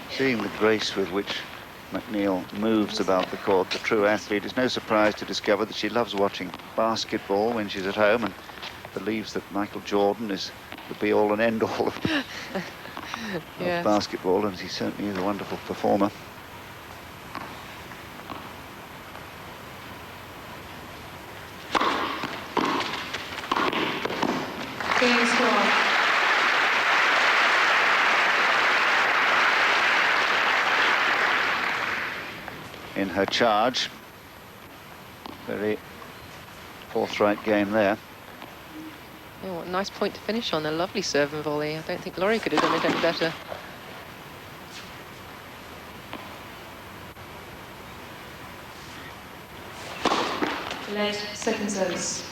Seeing the grace with which McNeil moves about the court, the true athlete, it's no surprise to discover that she loves watching basketball when she's at home and believes that Michael Jordan is the be-all and end-all of, Yes. of basketball, and he certainly is a wonderful performer. Game score. In her charge, very forthright game there. Oh, what a nice point to finish on. A lovely serve and volley. I don't think Laurie could have done it any better. Led second service.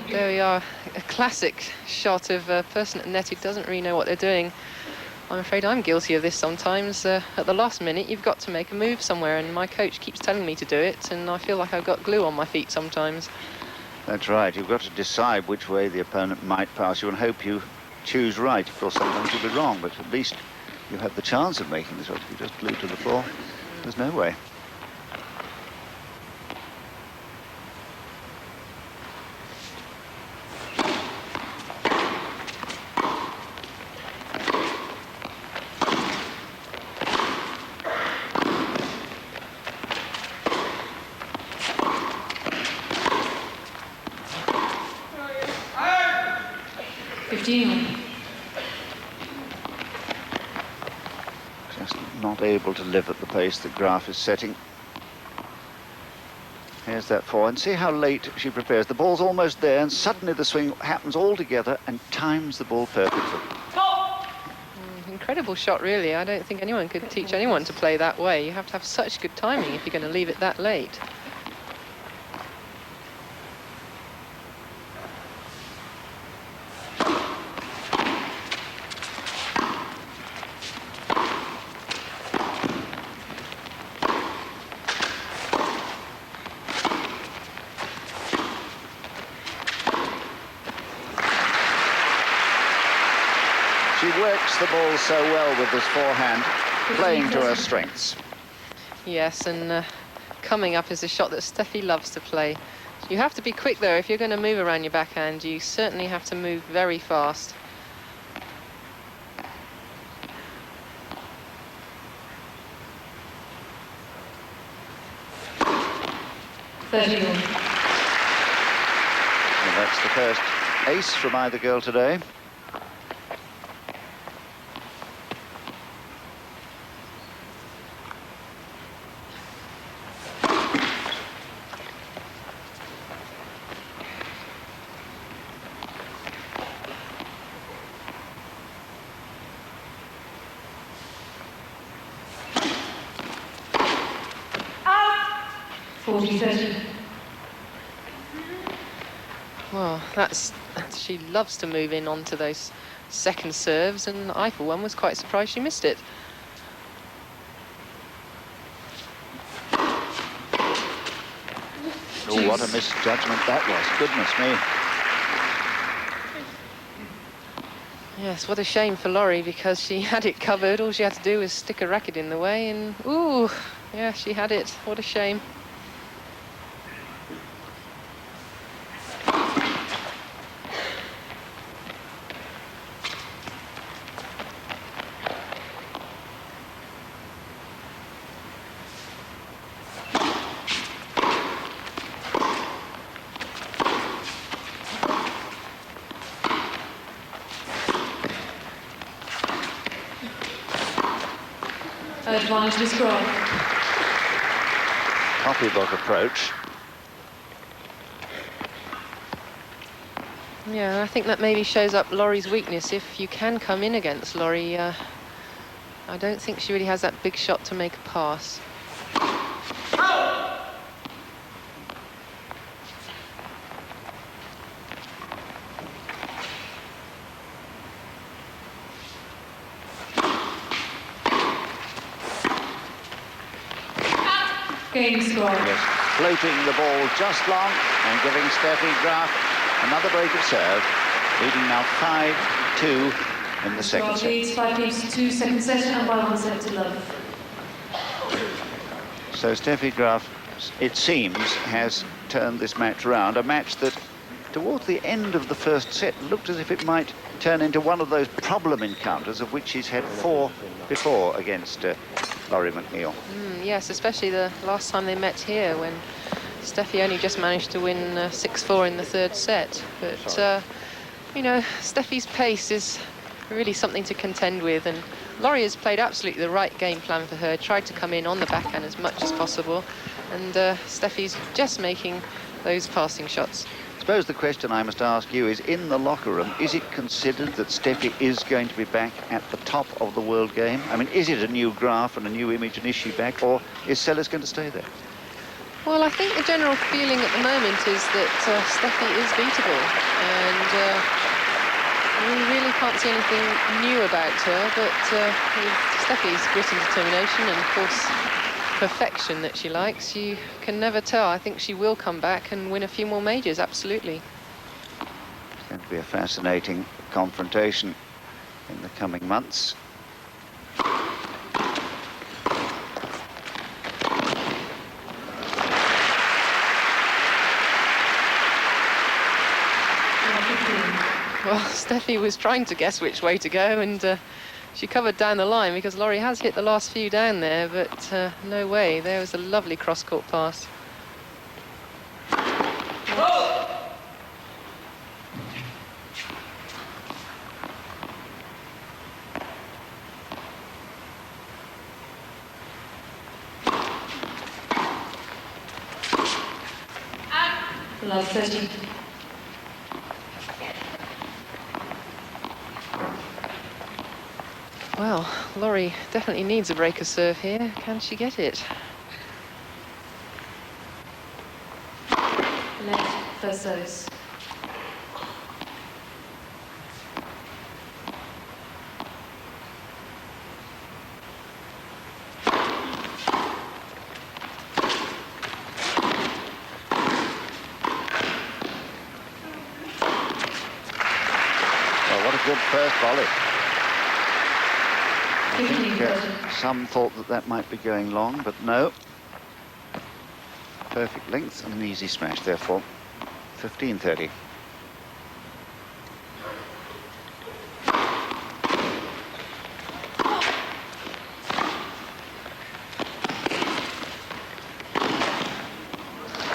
There we are, a classic shot of a person at net who doesn't really know what they're doing. I'm afraid I'm guilty of this sometimes. At the last minute, you've got to make a move somewhere, and my coach keeps telling me to do it, and I feel like I've got glue on my feet sometimes. That's right, you've got to decide which way the opponent might pass you and hope you choose right. Of course, sometimes you'll be wrong, but at least you have the chance of making this shot. If you just glue to the floor, there's no way. Just not able to live at the pace that Graf is setting. Here's that forehand. See how late she prepares. The ball's almost there, and suddenly the swing happens all together and times the ball perfectly. incredible shot, really. I don't think anyone could teach anyone to play that way. You have to have such good timing if you're going to leave it that late. She works the ball so well with this forehand, playing to her strengths. Yes, and coming up is a shot that Steffi loves to play. You have to be quick, though. If you're going to move around your backhand, you certainly have to move very fast. And that's the first ace from either girl today. Well, she loves to move in onto those second serves, and I, for one, was quite surprised she missed it. Oh, what a misjudgment that was. Goodness me. Yes, what a shame for Laurie, because she had it covered. All she had to do was stick a racket in the way, and ooh, yeah, she had it. What a shame. Advantage Miss Graf. Copybook approach. Yeah, I think that maybe shows up Laurie's weakness. If you can come in against Laurie, I don't think she really has that big shot to make a pass. Game score. Yes, floating the ball just long and giving Steffi Graf another break of serve, leading now 5-2 in the second Graf set. leads 5 games to 2 second set and by 1 set to love. So Steffi Graf, it seems, has turned this match around, a match that towards the end of the first set looked as if it might turn into one of those problem encounters of which she's had 4 before against Laurie McNeil. Yes, especially the last time they met here, when Steffi only just managed to win 6-4 in the third set. But, you know, Steffi's pace is really something to contend with, and Laurie has played absolutely the right game plan for her, tried to come in on the backhand as much as possible, and Steffi's just making those passing shots. I suppose the question I must ask you is, in the locker room, is it considered that Steffi is going to be back at the top of the world game? I mean, is it a new Graf and a new image, and is she back, or is Sellers going to stay there? Well, I think the general feeling at the moment is that Steffi is beatable, and we really can't see anything new about her, but with Steffi's grit and determination and, of course, perfection that she likes, you can never tell. I think she will come back and win a few more majors, absolutely. It's going to be a fascinating confrontation in the coming months. Well, Steffi was trying to guess which way to go, and she covered down the line, because Laurie has hit the last few down there, but no way. There was a lovely cross-court pass. Love 30. Well, Laurie definitely needs a breaker serve here. Can she get it? Left first service. Well, what a good first volley. I think 15-30. some thought that that might be going long, but no. Perfect length and an easy smash, therefore 15-30.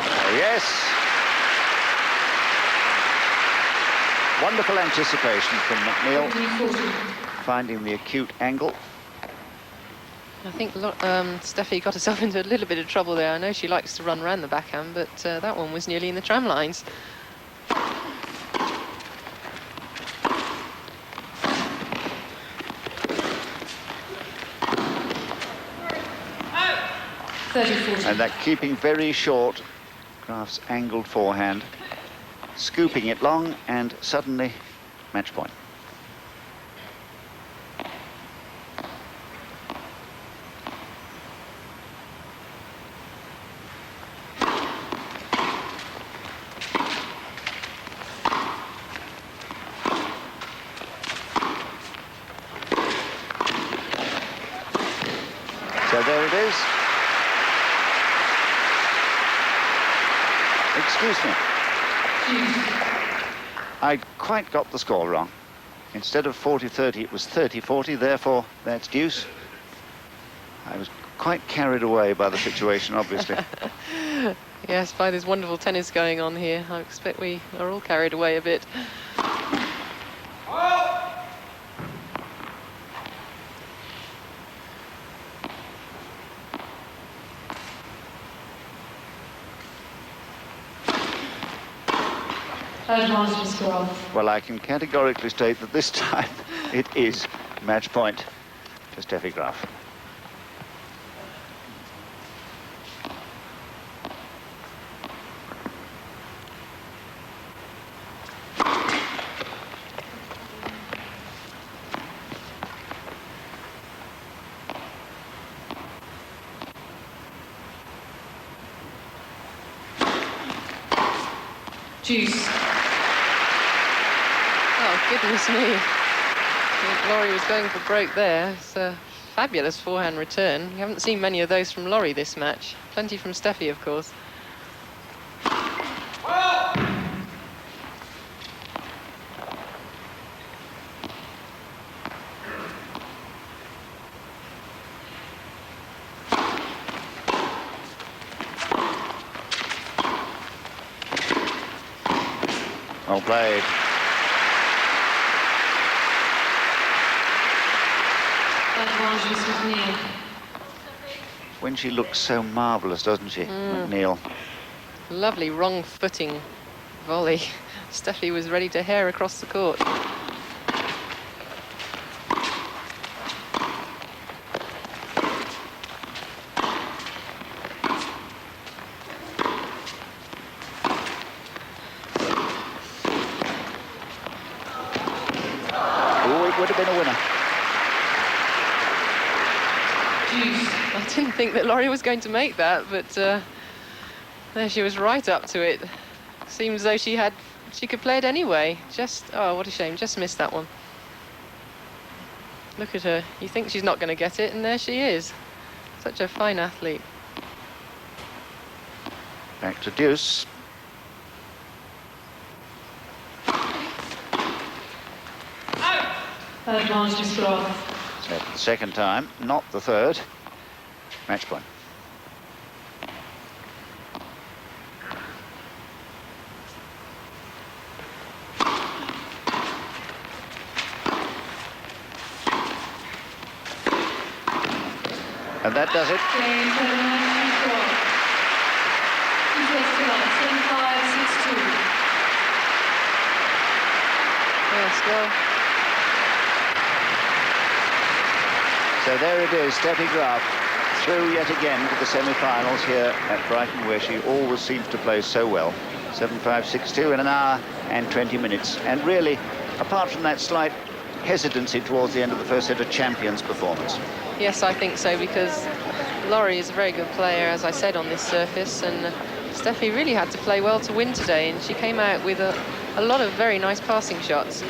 Oh, yes. Wonderful anticipation from McNeil, 15-40. finding the acute angle. I think Steffi got herself into a little bit of trouble there. I know she likes to run around the backhand, but that one was nearly in the tram lines. And that keeping very short, Graf's angled forehand, scooping it long, and suddenly match point. So there it is. Excuse me. I quite got the score wrong. Instead of 40-30, it was 30-40, therefore that's deuce. I was quite carried away by the situation, obviously. Yes, by this wonderful tennis going on here, I expect we are all carried away a bit. Advantage, Mr. Graf. Well, I can categorically state that this time it is match point to Steffi Graf. Juice. Oh, goodness me. I think Laurie was going for broke there. It's a fabulous forehand return. You haven't seen many of those from Laurie this match. Plenty from Steffi, of course. Well played. Advantage, Mr. McNeil. When she looks so marvellous, doesn't she, McNeil? Lovely wrong footing volley. Steffi was ready to hair across the court. Oh, it would have been a winner. I didn't think that Laurie was going to make that, but there she was right up to it. Seems as though she could play it anyway. Oh, what a shame, just missed that one. Look at her. You think she's not going to get it, and there she is. Such a fine athlete. Back to deuce. Advantage, Mr. Graf. So the second time, not the third. Match point. And that does it. Game 7-9, Mr. Graf. Two sets to love, 7-5, 6-2. Yes, well, So there it is, Steffi Graf through yet again to the semi-finals here at Brighton, where she always seems to play so well. 7-5, 6-2 in an hour and 20 minutes. And really, apart from that slight hesitancy towards the end of the first set, a champion's performance. Yes, I think so, because Laurie is a very good player, as I said, on this surface, and Steffi really had to play well to win today, and she came out with a lot of very nice passing shots.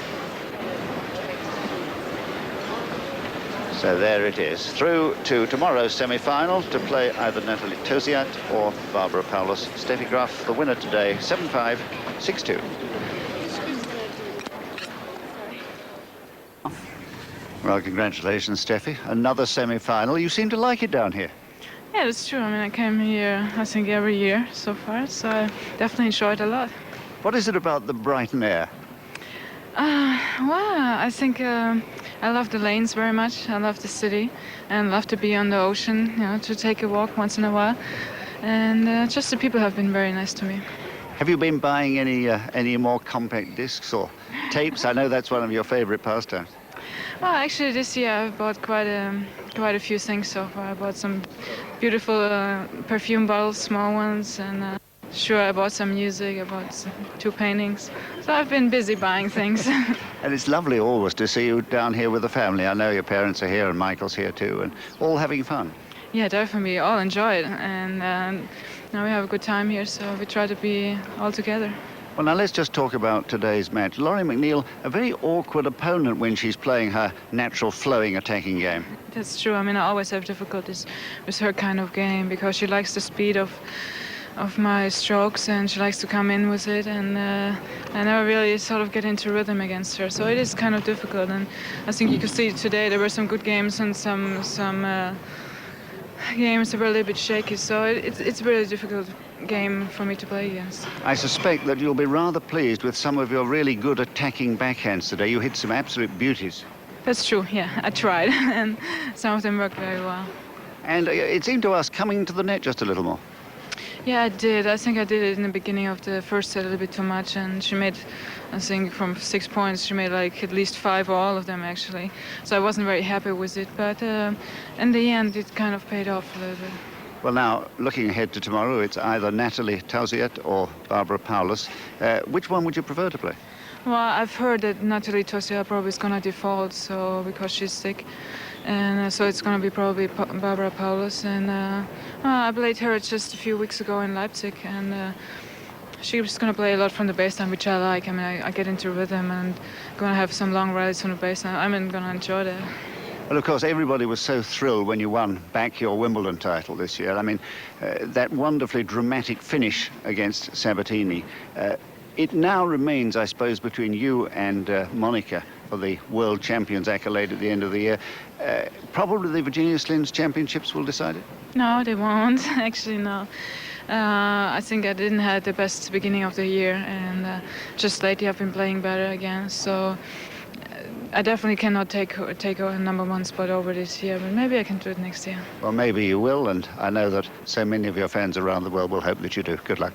So there it is, through to tomorrow's semi-final to play either Natalie Tosiat or Barbara Paulus. Steffi Graf, the winner today, 7-5, 6-2. Well, congratulations, Steffi. Another semi-final. You seem to like it down here. Yeah, that's true. I mean, I came here, I think, every year so far, so I definitely enjoyed it a lot. What is it about the Brighton air? Well, I think I love the lanes very much. I love the city and love to be on the ocean, you know, to take a walk once in a while. And just the people have been very nice to me. Have you been buying any more compact discs or tapes? I know that's one of your favorite pastimes. Well, actually, this year I've bought quite a few things so far. I bought some beautiful perfume bottles, small ones, and sure, I bought some music. I bought 2 paintings. So I've been busy buying things. And it's lovely always to see you down here with the family. I know your parents are here and Michael's here too, and all having fun. Yeah, definitely. We all enjoy it, and now we have a good time here, so we try to be all together. Well, now let's just talk about today's match. Laurie McNeil, a very awkward opponent when she's playing her natural flowing attacking game. That's true. I mean, I always have difficulties with her kind of game because she likes the speed of my strokes, and she likes to come in with it, and I never really sort of get into rhythm against her. So it is kind of difficult, and I think you could see today there were some good games and some games that were a little bit shaky. So it's a really difficult game for me to play against. I suspect that you'll be rather pleased with some of your really good attacking backhands today. You hit some absolute beauties. That's true, yeah, I tried, and some of them worked very well. And it seemed to us coming to the net just a little more. Yeah, I did. I think I did it in the beginning of the first set a little bit too much, and she made, I think, from 6 points, she made like at least 5 or all of them actually. So I wasn't very happy with it, but in the end it kind of paid off a little bit. Well, now, looking ahead to tomorrow, it's either Natalie Tosiat or Barbara Paulus. Which one would you prefer to play? Well, I've heard that Natalie Tosiat probably is going to default, so because she's sick. And so it's going to be probably Barbara Paulus. And I played her just a few weeks ago in Leipzig, and she was going to play a lot from the baseline, which I like. I mean, I get into rhythm and going to have some long rallies from the baseline. I'm going to enjoy that. Well, of course, everybody was so thrilled when you won back your Wimbledon title this year. I mean, that wonderfully dramatic finish against Sabatini. It now remains, I suppose, between you and Monica for the World Champions accolade at the end of the year. Probably the Virginia Slims Championships will decide it? No, they won't. Actually, no. I think I didn't have the best beginning of the year, and just lately I've been playing better again. So I definitely cannot take a #1 spot over this year, but maybe I can do it next year. Well, maybe you will, and I know that so many of your fans around the world will hope that you do. Good luck.